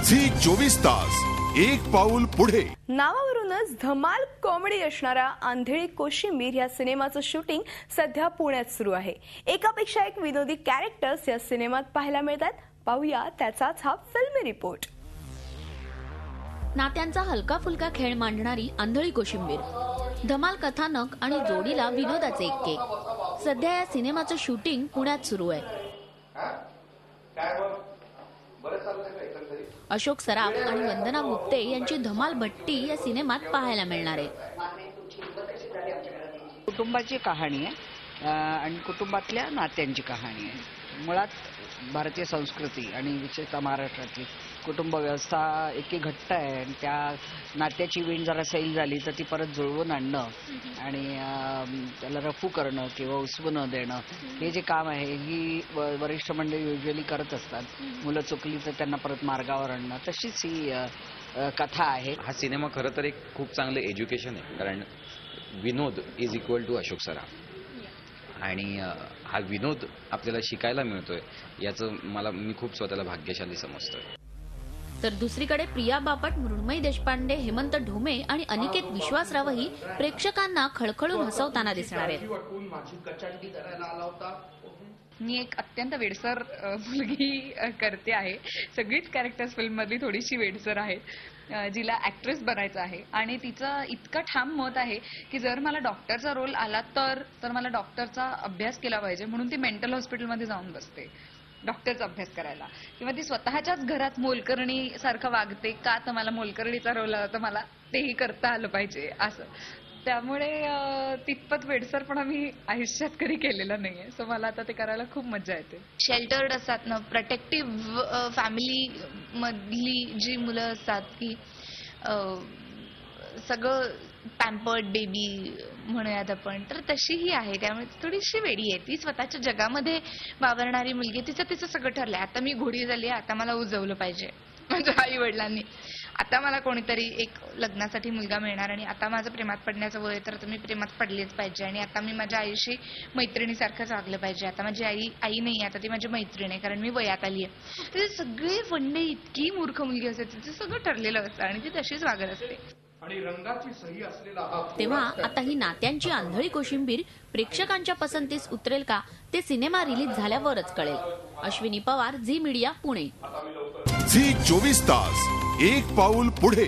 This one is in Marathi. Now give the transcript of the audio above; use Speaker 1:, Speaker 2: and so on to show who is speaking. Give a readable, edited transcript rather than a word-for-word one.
Speaker 1: झी 24 तास एक पाऊल पुढे।
Speaker 2: नावावरूनच धमाल कॉमेडी असणारा आंधळी कोशिंबीर या सिनेमाचं शूटिंग सध्या पुण्यात सुरू आहे। एकापेक्षा एक विनोदी कॅरेक्टर्स या सिनेमात पाहायला मिळतात। पाहूया त्याचाच हा फिल्मी रिपोर्ट।
Speaker 3: नात्यांचा हलका फुलका खेळ मांडणारी आंधळी कोशिंबीर, धमाल कथानक आणि जोडीला विनोदाचे एक केक। सध्या या सिनेमाचं शूटिंग पुण्यात सुरू आहे। अशोक सराफ आणि वंदना गुप्ते यांची धमाल भट्टी या सिनेमात पाहायला मिळणार आहे।
Speaker 4: कुटुंबाची कहाणी आहे आणि कुटुंबातल्या नात्यांची कहाणी आहे। मुळात भारतीय संस्कृती आणि विशेषतः महाराष्ट्रातली कुटुंब व्यवस्था इतकी घट्ट आहे आणि त्या नात्याची वीण जरा सैल झाली तर ती परत जुळवून आणणं आणि त्याला रफू करणं किंवा उसवू न देणं हे जे काम आहे ही वरिष्ठ मंडळी युजली करत असतात। मुलं चुकली तर त्यांना परत मार्गावर आणणं, तशीच ही कथा आहे।
Speaker 5: हा सिनेमा खरं तर एक खूप चांगलं एज्युकेशन आहे, कारण विनोद is equal to Ashok Saraf आणि हा विनोद आपल्याला शिकायला मिळतोय याचं मी खूप स्वतःला भाग्यशाली समजतोय।
Speaker 3: तर दुसरीकडे प्रिया बापट, मृण्मयी देशपांडे, हेमंत ढोमे आणि अनिकेत विश्वासरावही प्रेक्षकांना खळखळून हसवताना दिसणार आहेत।
Speaker 6: मी एक अत्यंत वेडसर मुलगी करते आहे। सगळीच कॅरेक्टर्स फिल्म मधली थोडीशी वेडसर आहेत, जिला ऍक्ट्रेस बनायचं आहे आणि तिचं इतकं ठाम मत आहे की जर मला डॉक्टरचा रोल आला तर मला डॉक्टरचा अभ्यास केला पाहिजे, म्हणून ती मेंटल हॉस्पिटलमध्ये जाऊन बसते डॉक्टरचा अभ्यास करायला। किंवा ती स्वतःच्याच घरात मोलकरणी सारखं वागते का तर मला मोलकरणीचा रोल आला तर मला तेही करता आलं पाहिजे असं। त्यामुळे तितपत वेडसरपणा मी आयुष्यात कधी केलेला नाहीये, सो मला आता ते करायला खूप मजा येते।
Speaker 7: शेल्टर्ड असतात ना, प्रोटेक्टिव्ह फॅमिली मधली जी मुलं असतात की सगळं पॅम्पर्ड बेबी म्हणूयात आपण, तर तशी ही आहे। त्यामुळे थोडीशी वेडी आहे, ती स्वतःच्या जगामध्ये वावरणारी मुलगी। तिचं सगळं ठरलंय, आता मी घोडी झाली, आता मला उजवलं पाहिजे माझ्या आई वडिलांनी, आता मला कोणीतरी एक लग्नासाठी मुलगा मिळणार आणि आता माझं प्रेमात पडण्याचं वय, तर मी प्रेमात पडलेच पाहिजे आणि आता मी माझ्या आईशी मैत्रिणीसारखंच वागलं पाहिजे। आता माझी आई नाही, आता ती माझी मैत्रीण आहे कारण मी वयात आली आहे। तिचे सगळे फंडे, इतकी मूर्ख मुलगी असते, तिचं सगळं ठरलेलं असतं आणि ती तशीच वागत असते।
Speaker 3: तेव्हा आता ही नात्यांची आंधळी कोशिंबीर प्रेक्षकांच्या पसंतीस उतरेल का ते सिनेमा रिलीज झाल्यावरच कळेल। Ashwini Pawar, Zee media, Pune.
Speaker 1: Zee 24 तास एक पाऊल पुढे।